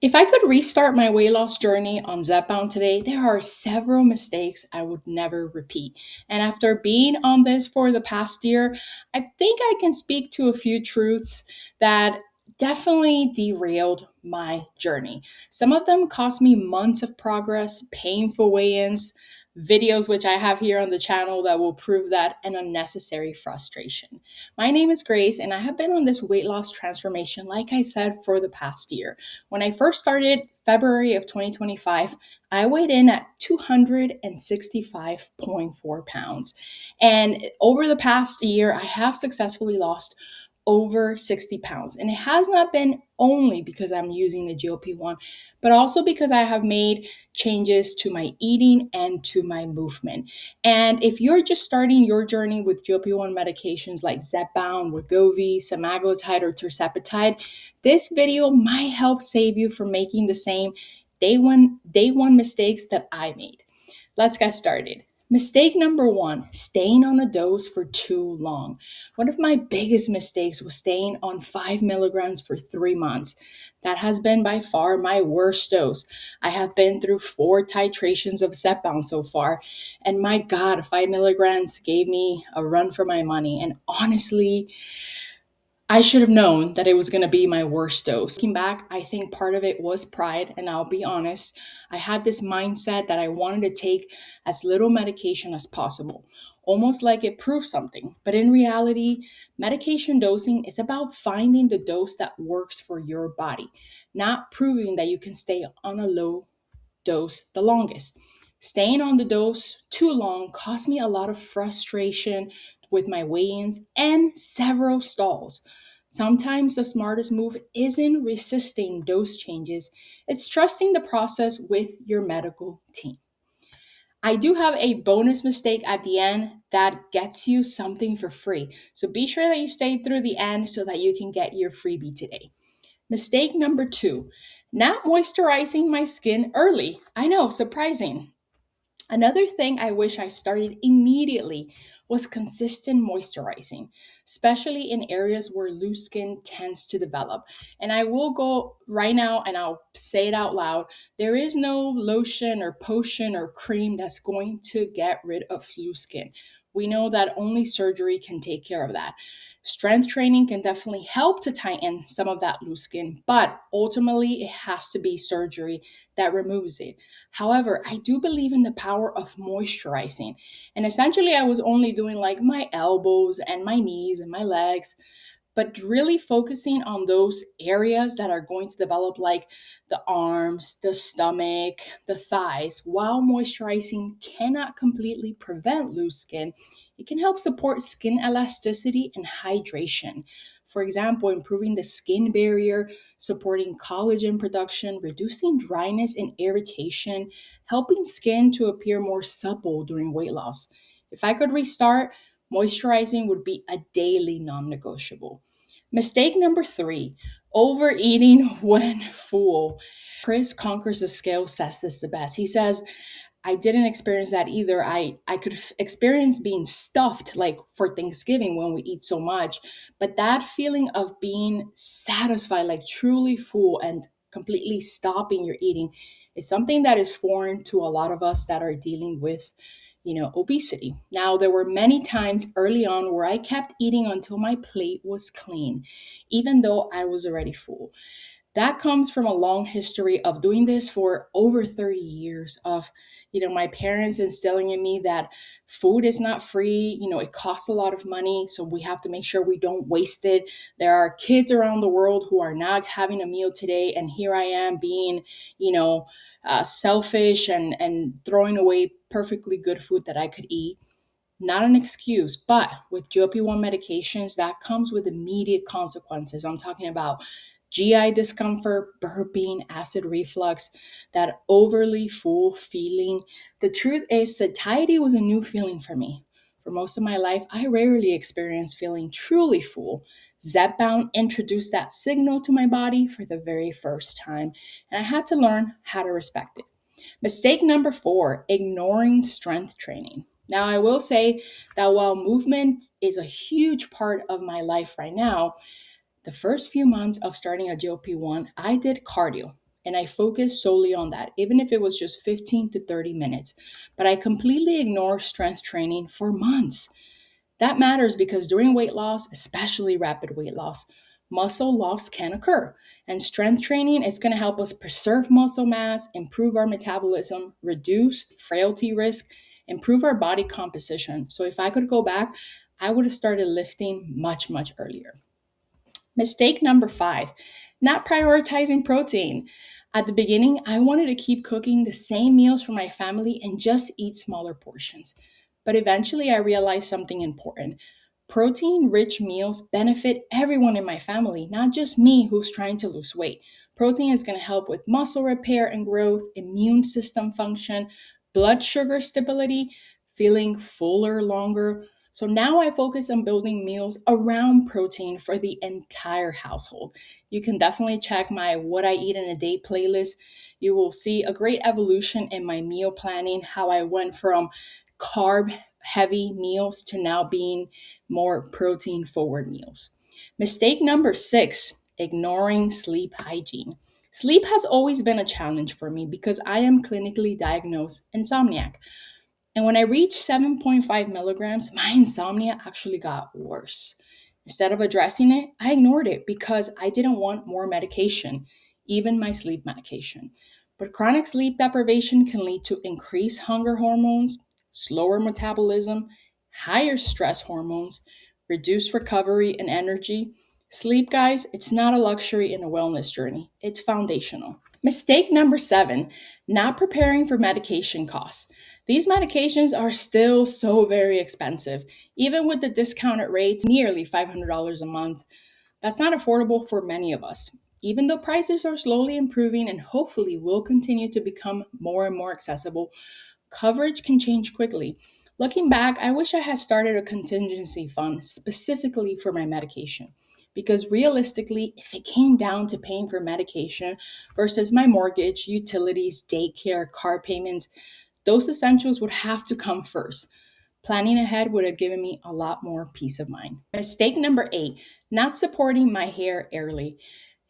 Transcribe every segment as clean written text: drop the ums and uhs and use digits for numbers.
If I could restart my weight loss journey on Zepbound today, there are several mistakes I would never repeat. And after being on this for the past year, I think I can speak to a few truths that definitely derailed my journey. Some of them cost me months of progress, painful weigh ins, videos which I have here on the channel that will prove that, and unnecessary frustration. My name is Grace, and I have been on this weight loss transformation, like I said, for the past year. When I first started, February of 2025, I weighed in at 265.4 pounds. And over the past year, I have successfully lost over 60 pounds. And it has not been only because I'm using the GLP-1, but also because I have made changes to my eating and to my movement. And if you're just starting your journey with GLP-1 medications like Zepbound, Wegovy, semaglutide, or tirzepatide, this video might help save you from making the same day one mistakes that I made. Let's get started. Mistake number one, staying on a dose for too long. One of my biggest mistakes was staying on 5 milligrams for 3 months. That has been by far my worst dose. I have been through 4 titrations of Zepbound so far, and my God, 5 milligrams gave me a run for my money. And honestly, I should have known that it was going to be my worst dose. Looking back, I think part of it was pride, and I'll be honest. I had this mindset that I wanted to take as little medication as possible, almost like it proved something. But in reality, medication dosing is about finding the dose that works for your body, not proving that you can stay on a low dose the longest. Staying on the dose too long caused me a lot of frustration with my weigh ins and several stalls. Sometimes the smartest move isn't resisting dose changes, it's trusting the process with your medical team. I do have a bonus mistake at the end that gets you something for free. So be sure that you stay through the end so that you can get your freebie today. Mistake number two, not moisturizing my skin early. I know, surprising. Another thing I wish I started immediately was consistent moisturizing, especially in areas where loose skin tends to develop. And I will go right now and I'll say it out loud. There is no lotion or potion or cream that's going to get rid of loose skin. We know that only surgery can take care of that. Strength training can definitely help to tighten some of that loose skin, but ultimately it has to be surgery that removes it. However, I do believe in the power of moisturizing. And essentially, I was only doing like my elbows and my knees and my legs, but really focusing on those areas that are going to develop, like the arms, the stomach, the thighs. While moisturizing cannot completely prevent loose skin, it can help support skin elasticity and hydration. For example, improving the skin barrier, supporting collagen production, reducing dryness and irritation, helping skin to appear more supple during weight loss. If I could restart, moisturizing would be a daily non negotiable. Mistake number three, overeating when full. Chris Conquers the Scale says this the best. He says, I didn't experience that either. I could experience being stuffed like for Thanksgiving when we eat so much, but that feeling of being satisfied, like truly full and completely stopping your eating is something that is foreign to a lot of us that are dealing with, obesity. Now, there were many times early on where I kept eating until my plate was clean, even though I was already full. That comes from a long history of doing this for over 30 years of, my parents instilling in me that food is not free, it costs a lot of money, so we have to make sure we don't waste it. There are kids around the world who are not having a meal today, and here I am being, selfish and throwing away perfectly good food that I could eat. Not an excuse, but with GLP-1 medications, that comes with immediate consequences. I'm talking about GI discomfort, burping, acid reflux, that overly full feeling. The truth is, satiety was a new feeling for me. For most of my life, I rarely experienced feeling truly full. Zepbound introduced that signal to my body for the very first time, and I had to learn how to respect it. Mistake number four, ignoring strength training. Now, I will say that while movement is a huge part of my life right now, the first few months of starting a GLP-1, I did cardio. and I focused solely on that, even if it was just 15 to 30 minutes. But I completely ignored strength training for months. That matters because during weight loss, especially rapid weight loss, muscle loss can occur. And strength training is going to help us preserve muscle mass, improve our metabolism, reduce frailty risk, improve our body composition. So if I could go back, I would have started lifting much, much earlier. Mistake number 5, not prioritizing protein. At the beginning, I wanted to keep cooking the same meals for my family and just eat smaller portions. But eventually, I realized something important. Protein rich meals benefit everyone in my family, not just me who's trying to lose weight. Protein is going to help with muscle repair and growth, immune system function, blood sugar stability, feeling fuller longer. So now I focus on building meals around protein for the entire household. You can definitely check my What I Eat in a Day playlist. You will see a great evolution in my meal planning, how I went from carb heavy meals to now being more protein forward meals. Mistake number 6, ignoring sleep hygiene. Sleep has always been a challenge for me because I am clinically diagnosed insomniac. And when I reached 7.5 milligrams, my insomnia actually got worse. Instead of addressing it, I ignored it because I didn't want more medication, even my sleep medication. But chronic sleep deprivation can lead to increased hunger hormones, slower metabolism, higher stress hormones, reduced recovery and energy. Sleep, guys, it's not a luxury in a wellness journey, it's foundational. Mistake number 7, not preparing for medication costs. These medications are still so very expensive, even with the discounted rates, nearly $500 a month. That's not affordable for many of us. Even though prices are slowly improving and hopefully will continue to become more and more accessible, coverage can change quickly. Looking back, I wish I had started a contingency fund specifically for my medication. Because realistically, if it came down to paying for medication versus my mortgage, utilities, daycare, car payments, those essentials would have to come first. Planning ahead would have given me a lot more peace of mind. Mistake number 8, not supporting my hair early.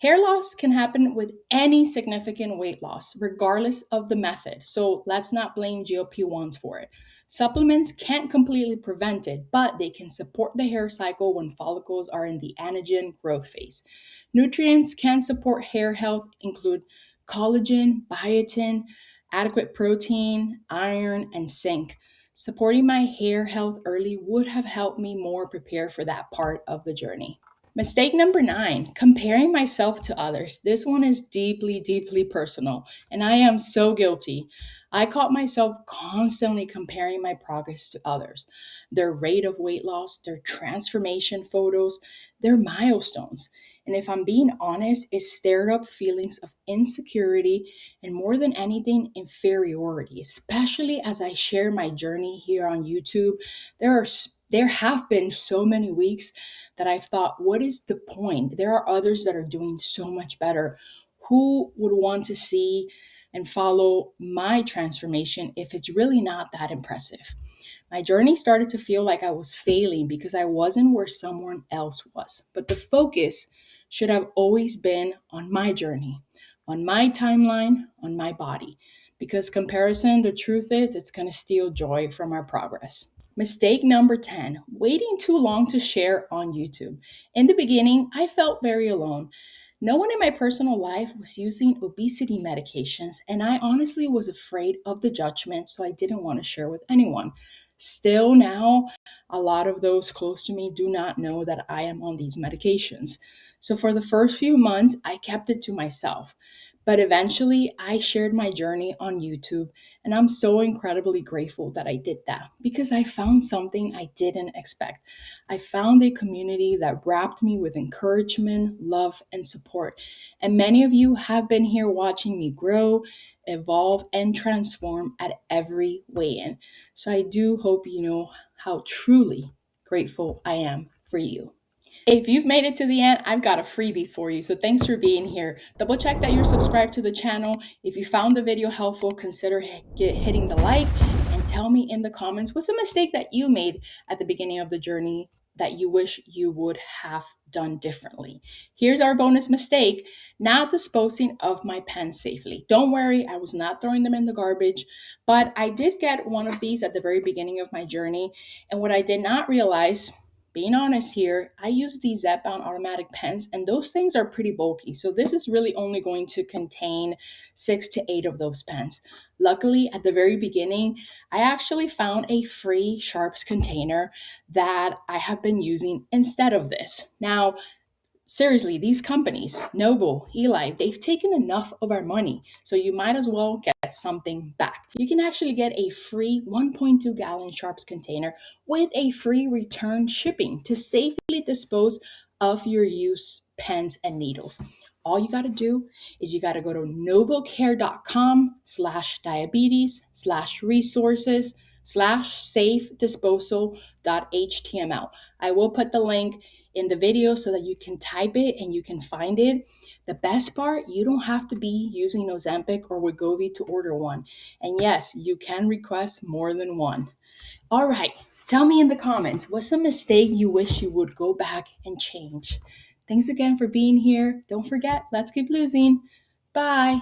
Hair loss can happen with any significant weight loss, regardless of the method. So let's not blame GLP-1s for it. Supplements can't completely prevent it, but they can support the hair cycle when follicles are in the anagen growth phase. Nutrients can support hair health include collagen, biotin, adequate protein, iron, and zinc. Supporting my hair health early would have helped me more prepare for that part of the journey. Mistake number 9, comparing myself to others. This one is deeply, deeply personal, and I am so guilty. I caught myself constantly comparing my progress to others, their rate of weight loss, their transformation photos, their milestones. And if I'm being honest, it stirred up feelings of insecurity and more than anything, inferiority, especially as I share my journey here on YouTube. There have been so many weeks that I've thought, what is the point? There are others that are doing so much better. Who would want to see and follow my transformation if it's really not that impressive? My journey started to feel like I was failing because I wasn't where someone else was. But the focus should have always been on my journey, on my timeline, on my body. Because comparison, the truth is, it's going to steal joy from our progress. Mistake number 10, waiting too long to share on YouTube. In the beginning, I felt very alone. No one in my personal life was using obesity medications, and I honestly was afraid of the judgment, so I didn't want to share with anyone. Still, now, a lot of those close to me do not know that I am on these medications. So, for the first few months, I kept it to myself. But eventually, I shared my journey on YouTube, and I'm so incredibly grateful that I did that because I found something I didn't expect. I found a community that wrapped me with encouragement, love, and support. And many of you have been here watching me grow, evolve, and transform at every weigh-in. So I do hope you know how truly grateful I am for you. If you've made it to the end, I've got a freebie for you. So thanks for being here. Double check that you're subscribed to the channel. If you found the video helpful, consider hitting the like and tell me in the comments what's a mistake that you made at the beginning of the journey that you wish you would have done differently. Here's our bonus mistake: not disposing of my pens safely. Don't worry, I was not throwing them in the garbage, but I did get one of these at the very beginning of my journey. And what I did not realize, being honest here, I use these Zepbound automatic pens, and those things are pretty bulky. So this is really only going to contain 6 to 8 of those pens. Luckily, at the very beginning, I actually found a free sharps container that I have been using instead of this. Now, seriously, these companies, Noble, Eli, they've taken enough of our money, so you might as well get something back. You can actually get a free 1.2 gallon sharps container with a free return shipping to safely dispose of your used pens and needles. All you got to do is you got to go to noblecare.com/diabetes/resources/safe-disposal.html. I will put the link in the video so that you can type it and you can find it. The best part, you don't have to be using Ozempic or Wegovy to order one. And yes, you can request more than one. All right, tell me in the comments, what's a mistake you wish you would go back and change? Thanks again for being here. Don't forget, let's keep losing. Bye.